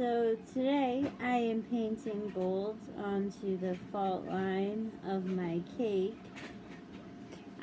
So today I am painting gold onto the fault line of my cake.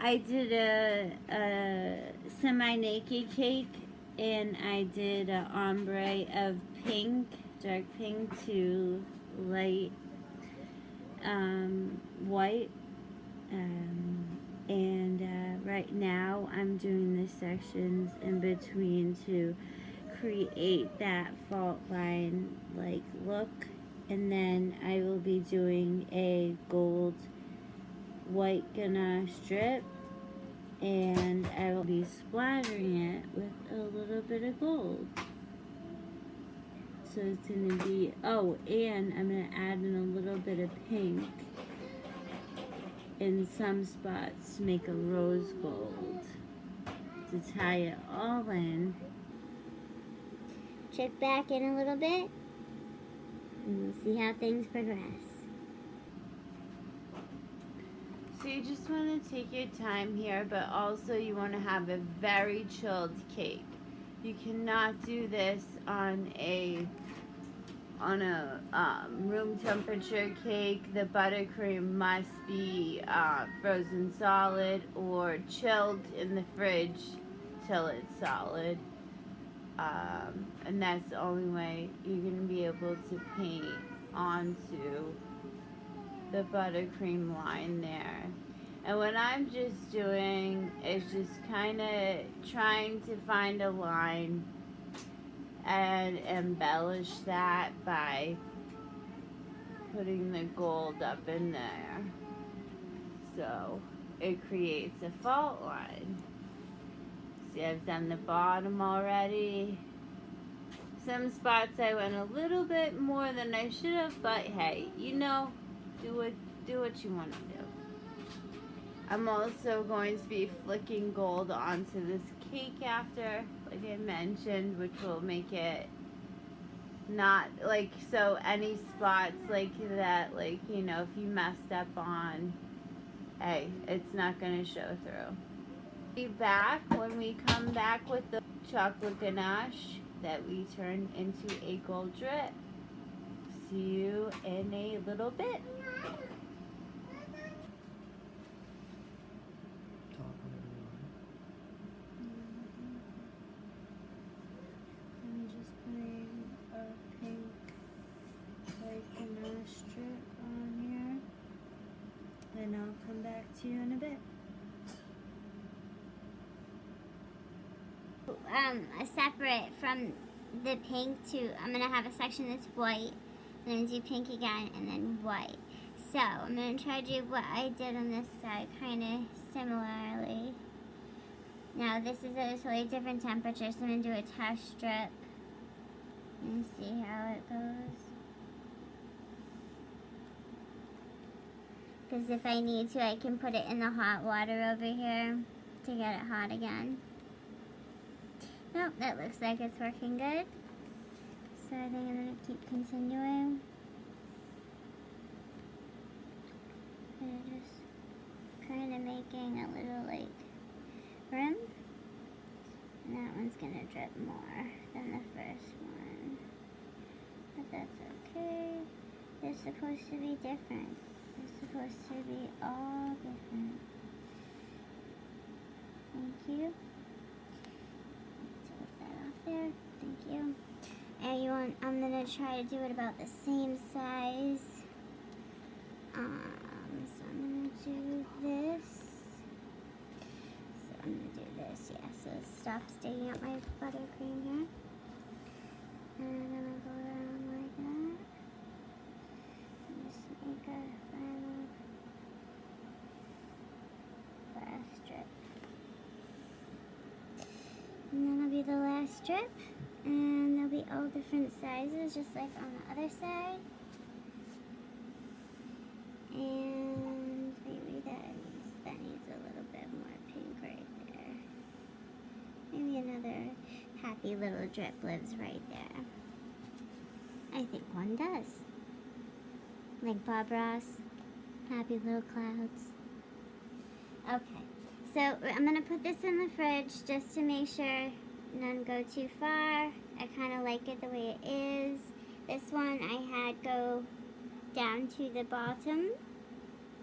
I did a semi-naked cake, and I did an ombre of pink, dark pink to light white. Right now I'm doing the sections in between to create that fault line like look, and then I will be doing a gold white ganache strip, and I will be splattering it with a little bit of gold. So it's going to be, oh, and I'm going to add in a little bit of pink in some spots to make a rose gold to tie it all in. Check back in a little bit and we'll see how things progress. So you just want to take your time here, but also you want to have a very chilled cake. You cannot do this on a room temperature cake. The buttercream must be frozen solid or chilled in the fridge till it's solid. And that's the only way you're going to be able to paint onto the buttercream line there. And what I'm just doing is just kind of trying to find a line and embellish that by putting the gold up in there, so it creates a fault line. See, I've done the bottom already. Some spots I went a little bit more than I should have, but hey, you know, do what you want to do. I'm also going to be flicking gold onto this cake after, like I mentioned, which will make it not like, so any spots like that, like, you know, if you messed up on, hey, it's not going to show through. Be back when we come back with the chocolate ganache that we turn into a gold drip. See you in a little bit. I'm just putting a pink white ganache strip on here, and I'll come back to you in a bit. Separate from the pink to, I'm going to have a section that's white, then do pink again, and then white. So I'm going to try to do what I did on this side, kind of similarly. Now this is at a totally different temperature, so I'm going to do a test strip and see how it goes. Because if I need to, I can put it in the hot water over here to get it hot again. Nope, that looks like it's working good. So I think I'm going to keep continuing. And just kind of making a little like rim. And that one's going to drip more than the first one. But that's okay. They're supposed to be different. They're supposed to be all different. Thank you. There, thank you. And I'm gonna try to do it about the same size. So I'm gonna do this. So I'm gonna do this, yeah. So stop sticking out my buttercream here. And I'm gonna go around like that. And just make a final last strip. And then it'll be the last strip, and they'll be all different sizes, just like on the other side. And maybe that needs a little bit more pink right there. Maybe another happy little drip lives right there. I think one does. Like Bob Ross, happy little clouds. Okay. So I'm going to put this in the fridge just to make sure none go too far. I kind of like it the way it is. This one I had go down to the bottom,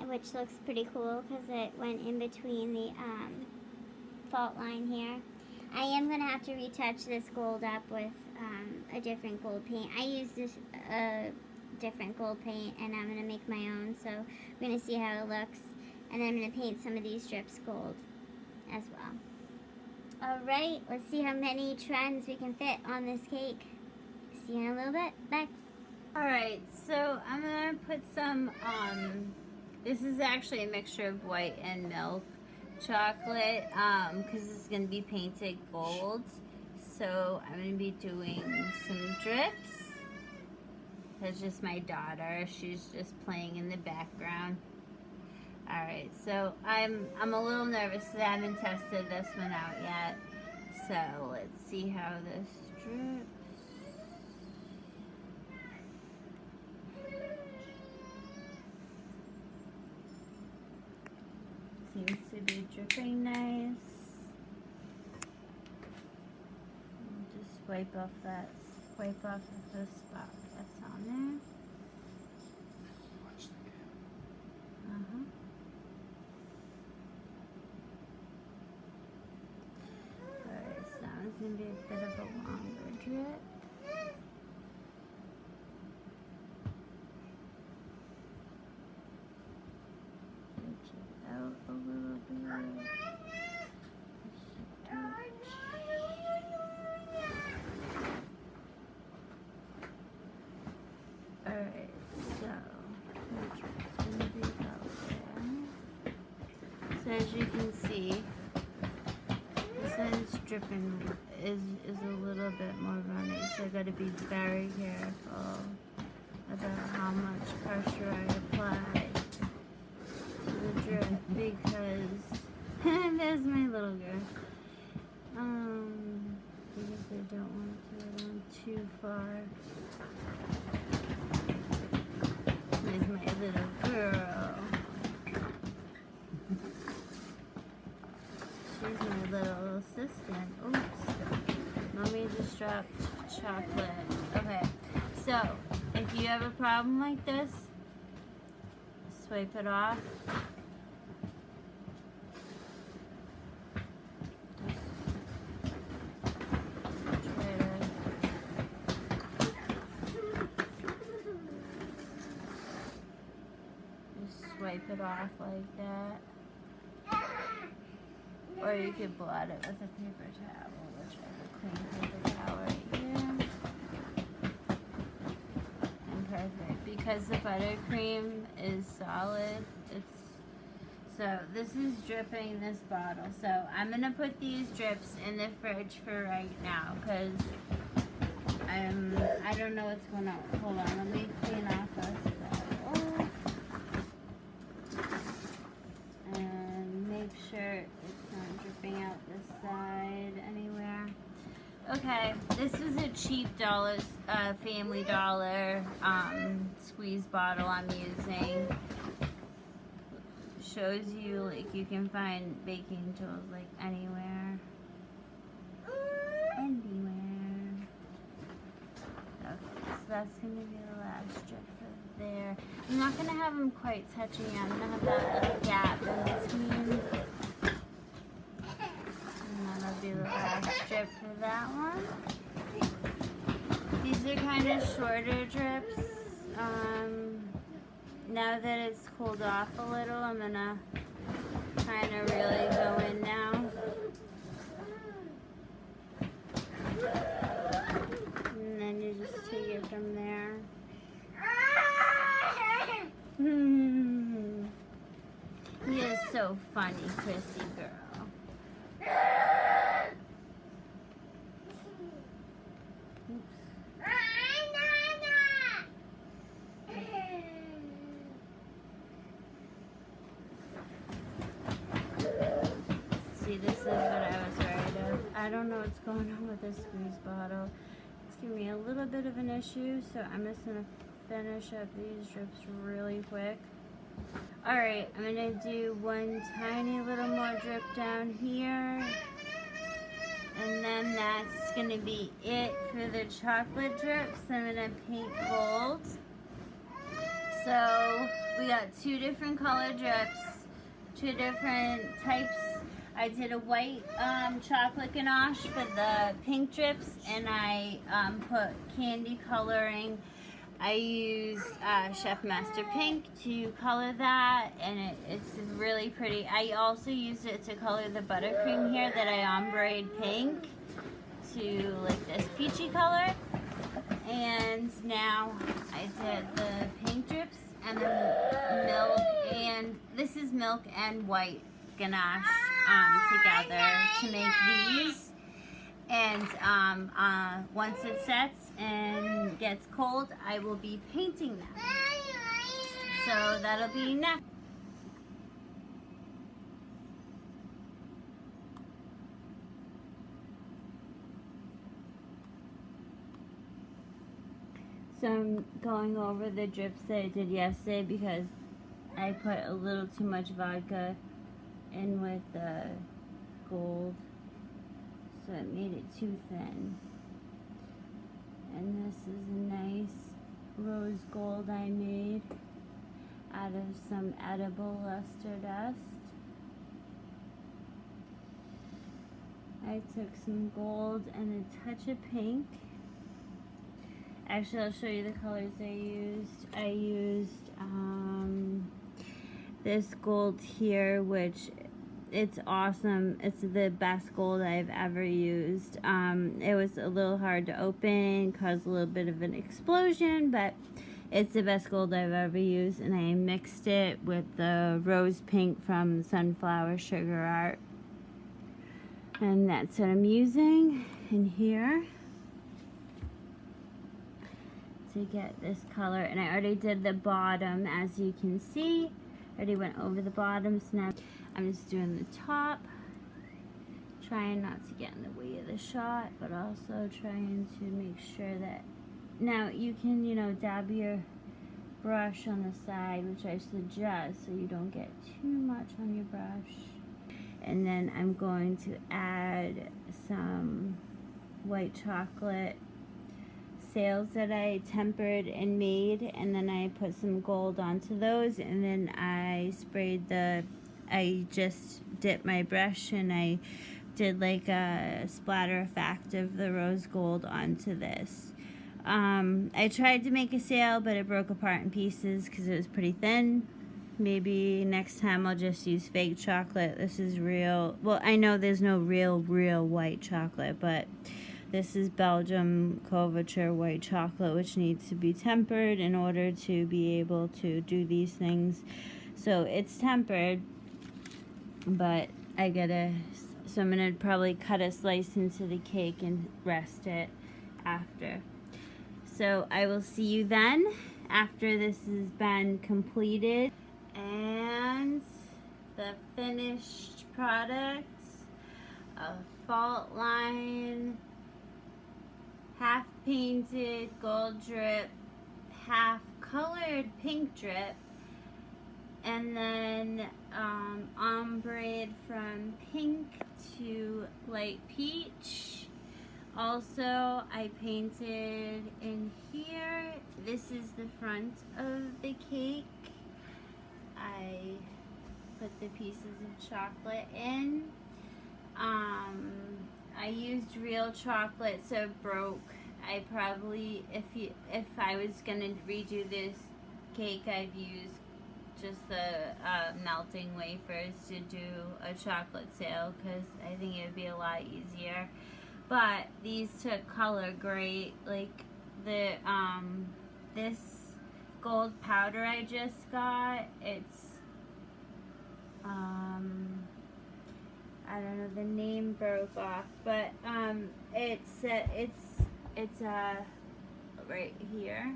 which looks pretty cool because it went in between the fault line here. I am going to have to retouch this gold up with a different gold paint. I used this different gold paint and I'm going to make my own, so I'm going to see how it looks. And then I'm going to paint some of these strips gold as well. Alright, let's see how many trends we can fit on this cake. See you in a little bit. Bye. Alright, so I'm going to put some, this is actually a mixture of white and milk chocolate, because it's going to be painted gold. So I'm going to be doing some drips. That's just my daughter. She's just playing in the background. Alright, so I'm a little nervous because I haven't tested this one out yet. So let's see how this drips. Seems to be dripping nice. Just wipe off the spot that's on there. Alright, so now it's going to be a bit of a longer drip. Reach it out a little bit. Alright, so it's going to be out there. So as you can see, this one's dripping is a little bit more runny, so I got to be very careful about how much pressure I apply to the drip because there's my little girl. Because I don't want to put it on too far. There's my little girl. She's my little assistant. Oops. Mommy just dropped chocolate. Okay. So, if you have a problem like this, swipe it off. Wipe it off like that, or you could blot it with a paper towel, which I have a clean paper towel right here. And perfect, because the buttercream is solid. So this is dripping this bottle. So I'm gonna put these drips in the fridge for right now, because I don't know what's going on. Hold on, let me clean off this bottle. Sure it's not dripping out this side anywhere. Okay, this is a cheap Family Dollar squeeze bottle I'm using. Shows you like you can find baking tools like anywhere. Okay, so that's gonna be the last drip for there. I'm not gonna have them quite touching. I'm gonna have that little gap in between. Do the last strip for that one. These are kind of shorter drips. Now that it's cooled off a little, I'm gonna kind of really go in now. And then you just take it from there. He is so funny, Chrissy girl. See, this is what I was worried of. I don't know what's going on with this squeeze bottle. It's giving me a little bit of an issue, so I'm just going to finish up these drips really quick. Alright, I'm going to do one tiny little more drip down here. And then that's gonna be it for the chocolate drips. I'm gonna paint gold. So we got 2 different color drips, 2 different types. I did a white chocolate ganache for the pink drips, and I put candy coloring. I used Chef Master Pink to color that, and it's really pretty. I also used it to color the buttercream here that I ombre'd pink to like this peachy color. And now I did the pink drips and the milk, and this is milk and white ganache together to make these. And once it sets and gets cold, I will be painting them. So that'll be next. So I'm going over the drips that I did yesterday because I put a little too much vodka in with the gold, so it made it too thin. And this is a nice rose gold I made out of some edible luster dust. I took some gold and a touch of pink. Actually, I'll show you the colors I used. I used this gold here, which it's awesome. It's the best gold I've ever used. It was a little hard to open, caused a little bit of an explosion, but it's the best gold I've ever used. And I mixed it with the rose pink from Sunflower Sugar Art. And that's what I'm using in here to get this color. And I already did the bottom, as you can see. I already went over the bottom, so now I'm just doing the top, trying not to get in the way of the shot, but also trying to make sure that, now you can, you know, dab your brush on the side, which I suggest, so you don't get too much on your brush. And then I'm going to add some white chocolate sails that I tempered and made, and then I put some gold onto those, and then I sprayed I just dipped my brush and I did like a splatter effect of the rose gold onto this. I tried to make a sail, but it broke apart in pieces because it was pretty thin. Maybe next time I'll just use fake chocolate. This is real. Well, I know there's no real white chocolate, but this is Belgium couverture white chocolate, which needs to be tempered in order to be able to do these things. So it's tempered, but so I'm gonna probably cut a slice into the cake and rest it after. So I will see you then after this has been completed. And the finished product, a fault line, half painted gold drip, half colored pink drip, and then ombre from pink to light peach. Also, I painted in here. This is the front of the cake. I put the pieces of chocolate in. I used real chocolate, so it broke. I probably, if I was gonna redo this cake, I'd use just the melting wafers to do a chocolate sail, because I think it would be a lot easier. But these took color great. Like the this gold powder I just got, it's I don't know, the name broke off, but it's right here.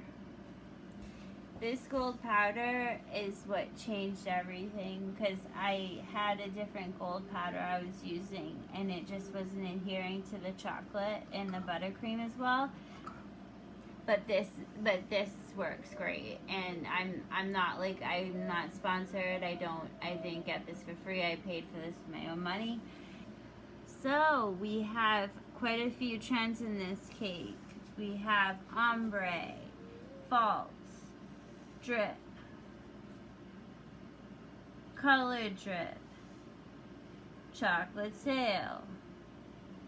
This gold powder is what changed everything, because I had a different gold powder I was using and it just wasn't adhering to the chocolate and the buttercream as well. But this works great, and I'm not sponsored. I didn't get this for free. I paid for this with my own money. So we have quite a few trends in this cake. We have ombre, false, drip, color drip, chocolate sail,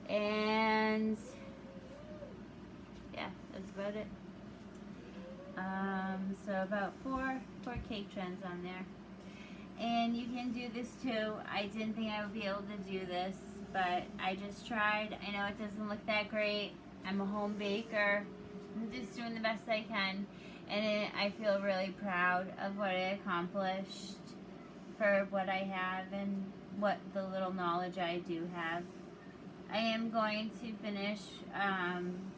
and yeah, that's about it. So about four cake trends on there. And you can do this too. I didn't think I would be able to do this, but I just tried. I know it doesn't look that great. I'm a home baker. I'm just doing the best I can. And I feel really proud of what I accomplished for what I have and what the little knowledge I do have. I am going to finish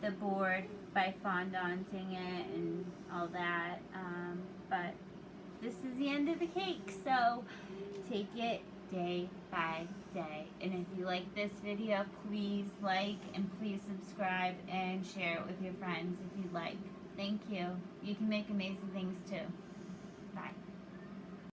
the board by fondanting it and all that, but this is the end of the cake, so take it day by day. And if you like this video, please like and please subscribe and share it with your friends if you'd like. Thank you. You can make amazing things too.